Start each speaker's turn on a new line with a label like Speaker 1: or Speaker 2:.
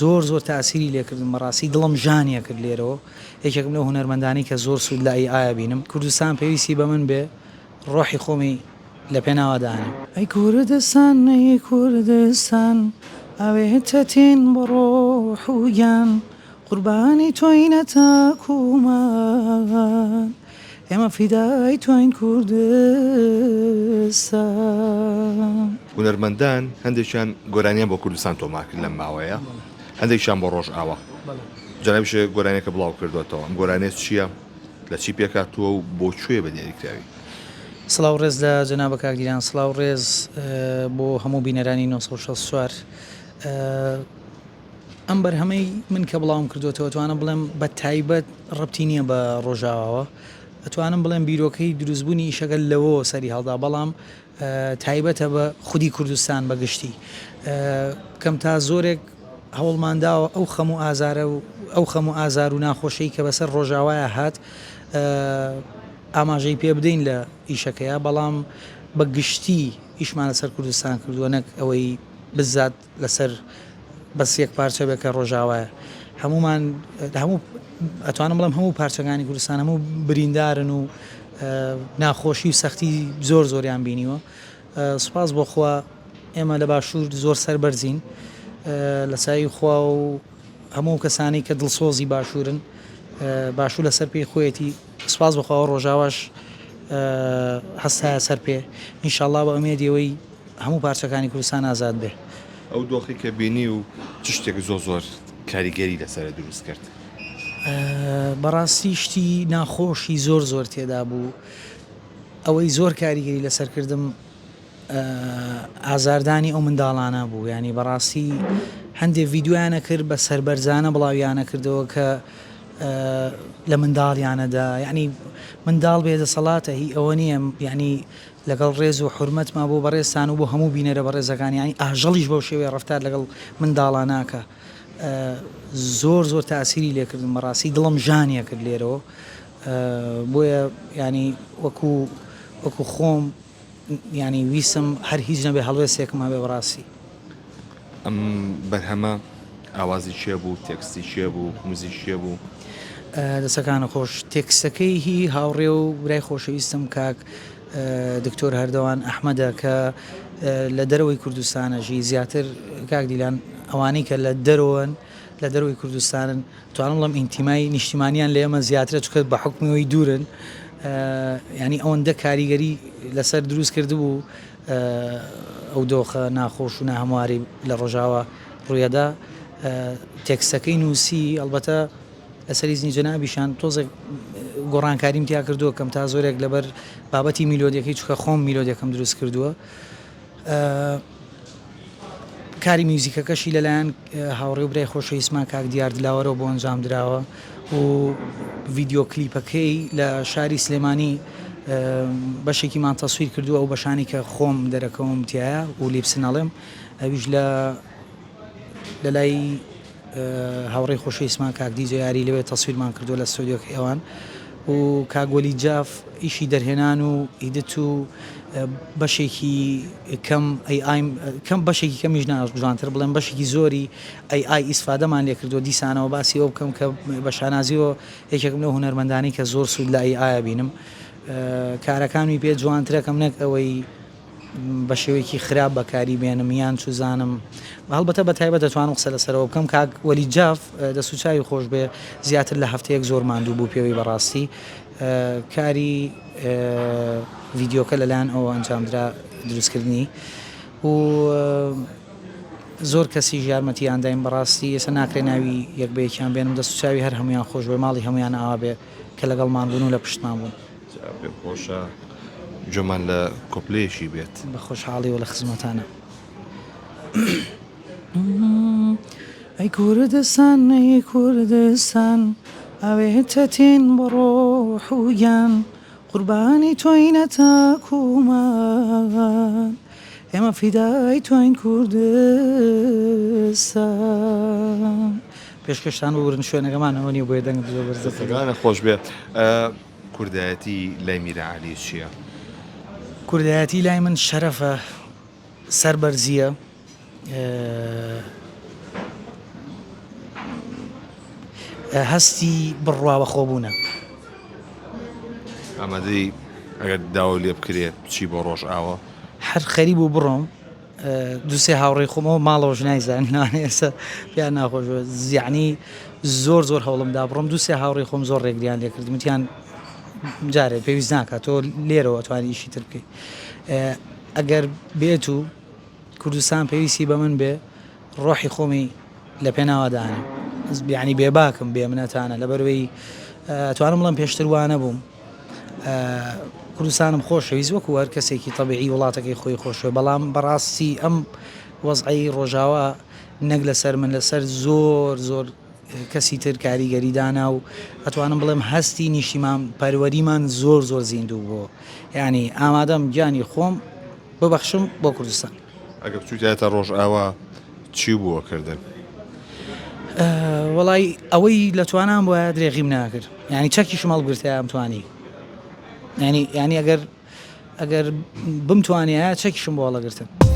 Speaker 1: زۆر تاسیری لێکردن بەڕاستی دڵم ژانیە کرد لێرەوە یەکێکم لەو هونەرمەندانی کە زۆر سوود لە ئایا بینم کوردستان پێویستی بە من بێ ڕۆحی خۆمی لە پێناوەدانم ئەی کوردستان ئەی کوردستان ئەوێتە تین بە ڕۆح و گیان قوربانی تۆینە تاکومان ئێمە فیدای تۆین کوردستان.
Speaker 2: هونەرمەندان هەندێکیان گۆرانیان بۆ کوردستان تۆمار کرد لەم ماوەیە هەندێکیان بۆ ڕۆژ ئاوە جەنابیشە گۆرانیەکە بڵاو کردوێتەوە ئەم گۆرانێت چییە لە چی پێکاتووە و بۆ کوێ بە دیاریکراوی.
Speaker 1: سڵاو ڕێز لە جەنابە کاکگیران سڵاو ڕێز بۆ هەموو بینەرانی 964 ئەم بەرهەمەی من کە بڵاوم کردوێتەوە توانم بڵێم بە تایبەت ڕەبتی نییە بە ڕۆژاوەوە ئەتوانم بڵێم بیرۆکەی دروستبوونی ئیشەکە لەوە سەری هەڵدا بەڵام تایبەتە بە خودی کوردستان بەگشتی کەم تا زۆرێک هەوڵمانداوە ئەو خەم و ئازار و ناخۆشەی کە بەسەر ڕۆژاوایە هات ئاماژەی پێ بدەین لە ئیشەکەیە بەڵام بە گشتی ئیشمان لەسەر کوردستان کردووە نەک ئەوەی بزات لەسەر بەس یەک پارچە بێت کە ڕۆژاوایە هەمومان هەموو ئەتوانم بڵم هەموو پارچەکانی کوردستان هەموو بریندارن و ناخۆشی و سەختی زۆریان بینیوە سوپاس بۆ خوا ئێمە لە باشوور زۆر سەربەرزین لە سای خوا و هەموو کەسانی کە دڵسۆزی باشوورن باشوور لەسەر پێی خۆیەتی سپاس بخواوە ڕۆژاواش هەستایە سەر پێ ئینشاءالله بە ئومێدیەوەی هەموو پارچەکانی کوردستان ئازاد بێ.
Speaker 2: ئەو دۆخی کە بینی و چ شتێک زۆر کاریگەری لەسەر دروست کرد.
Speaker 1: بەڕاستی شتی ناخۆشی زۆر تێدا بوو ئەوەی زۆر کاریگەری لەسەرکردم ئازاردانی ئەو منداڵانە بوو ینی بەڕاستی هەندێک ڤیددیویانە کرد بە سربەرزانە بڵاویانە کردەوە کە لە منداڵیانەدا یعنی منداڵ بێدەسەڵاتە هی ئەوە نییە ینی لەگەڵ ڕێز و حرمەتما بۆ بەڕێستان و بۆ هەموو بینەرە بە ڕێزەکانی ینی ئاژەڵیش بەو شێوەیە ڕفتار لەگەڵ منداڵاناکە زۆر تاسیری لێکردن بەڕاستی دڵم ژانیە کرد لێرەوە بۆیە ینی وەکو خۆم ینی ویسم هەر هیچ نەبێ هەڵوێستێکم هەبێ بەڕاستی.
Speaker 2: ئەم بەرهەمە ئاوازی چێ بوو تێکستی چێ بوو موزیک چێ بوو
Speaker 1: دەسەکانە خۆش تێکستەکەی هی هاوڕێ و برای خۆشەویستم کاک دکتۆر هەردەوان ئەحمەدە کە لە دەرەوەی کوردستانەژی زیاتر کاک دیلان ئەوانەی کە لە دەرەوەن لە دەرەوەی کوردستانن توانم بڵم ئینتیمای نیشتیمانیان لە ئێمە زیاترە چکە بە حکمەوەی دوورن ینی ئەوەندە کاریگەری لەسەر دروست کرده بوو ئەو دۆخە ناخۆش و ناهەمواری لە ڕۆژاوە ڕوویەدا تێکستەکەی نووسی ئەلبەتە لەسەری زنی جەنابیشان تۆزێک گۆڕانکاریم تیا کردووە کەم تا زۆرێک لەبەر بابەتی میلۆدیەکەی چکە خۆم میلۆدیەکەم دروست کردووە کاری میوزیکەکەشی لەلایەن هاوڕێ و برای خۆشەویستمان کاک دیار دلاوەرەوە بۆ ئەنجام درراوە و ڤیددیۆ کلیپەکەی لە شاری سلێمانی بەشێکیمان تەسویر کردووە ئەو بەشانی کە خۆم دەرەکەوم تایە و لیپسنەڵێم ئەویش لە لای هاوڕێی خۆشەویستمان کاک دیجە یاری لەوێ تەسویرمان کردووە لە ستۆدیۆکە ئێوان و کاگۆلی جاف ئیشی دەرهێنان و ئیدت و بەشێکی کەم بەشێکی کەمیش جوانتر بڵێن بەشێکی زۆری ئای ئیسفادەمان لێ کردووە دیسانەوە باسی ئەو بکەم کە بە شانازیەوە یەکێکم لەو هونەرمەندانی کە زۆر سوود لە ئایا بینم کارەکانی پێ جوانترەکەم نەک ئەوەی بە شێوەیەکی خراپ بەکاری بێنم یان چوزانم هەڵبەتە بە تایبەت دەتوانم قسە لەسەرەوە بکەم کاک وەلی جاف دەسوچاوی خۆش بێ زیاتر لە هەفتەیەک زۆر ماندوو بوو پێوەی بەڕاستی کاری ڤیددیۆکە لەلایەن ئەوە ئەنجامدرا دروستکردنی و زۆر کەسی یارمەتیان دایم بەڕاستی ئێستا ناکرێ ناوی یەک بەیەکیان بێنم دەسوچاوی هەر هەمویان خۆش بێ ماڵی هەمویان ئاوا بێ کە لەگەڵمان بوون و لە پشتمان بوون
Speaker 2: خۆشە جۆمان لە کۆپلەیەشی بێت
Speaker 1: بە خۆشحاڵی و لە خزمەتانە. ئەی کوردستان ئەی کوردستان ئەوێتە تین بە ڕۆح و گیان قوربانی تۆینە تاکومان ئێمە فیدای تۆین کوردستان. پێشکەشتان بورن شوێنەکەمانەوە نیە بۆیە دەنگ بزۆ
Speaker 2: بەرزەکانە خۆش بێت. کوردایەتی لای میرە عەلی چییە؟
Speaker 1: کوردایەتی لای من شەرەفە سەربەرزیە هەستی بڕواوە خۆبوونە.
Speaker 2: ئامادەی ئەگەر داوا لێ بکرێت چی بۆ ڕۆژ ئاوە
Speaker 1: هەر خەریب و بڕۆم دووسێ هاوڕێی خۆمەوە ماڵەوەژ نایزانانی ئێستا پیان ناخۆشوە زیعنی زۆر هەوڵمدا بڕۆم دووسێ هاوڕێی خۆم زۆر ڕێگریان لێ کردم وتیان جارێت پێویست ناکات تۆ لێرەوە توانی ئیشی تر بکەیت. ئەگەر بێت و کوردستان پێویستی بە من بێ ڕۆحی خۆمی لە پێناوادانە بیانی بێباکم بێ منەتانە لەبەرەوەی توانم بڵم پێشتر وانە بووم کوردستانم خۆشەویست وەکو هەر کەسێکی تەبیعی وڵاتەکەی خۆی خۆشەوە بەڵام بەڕاستی ئەم وەزعی ڕۆژاوە نەک لەسەر من لەسەر زۆر کەسی تر کاریگەریدانا و ئەتوانم بڵێم هەستی نیشتیمان پەروەریمان زۆر زیندوو بووە ینی ئامادەم گیانی خۆم ببەخشم بۆ کوردستان.
Speaker 2: ئەگەر بچوویتە ڕۆژ ئاوا چی بووە کردن؟
Speaker 1: وەڵی ئەوەی لە توانام بۆە درێغیم ناکرد ینی چەکیشم هەڵگرتە ئەم توانی ینی ئەگەر بمتوانێت چەکیشم بۆ هەڵەگرتن.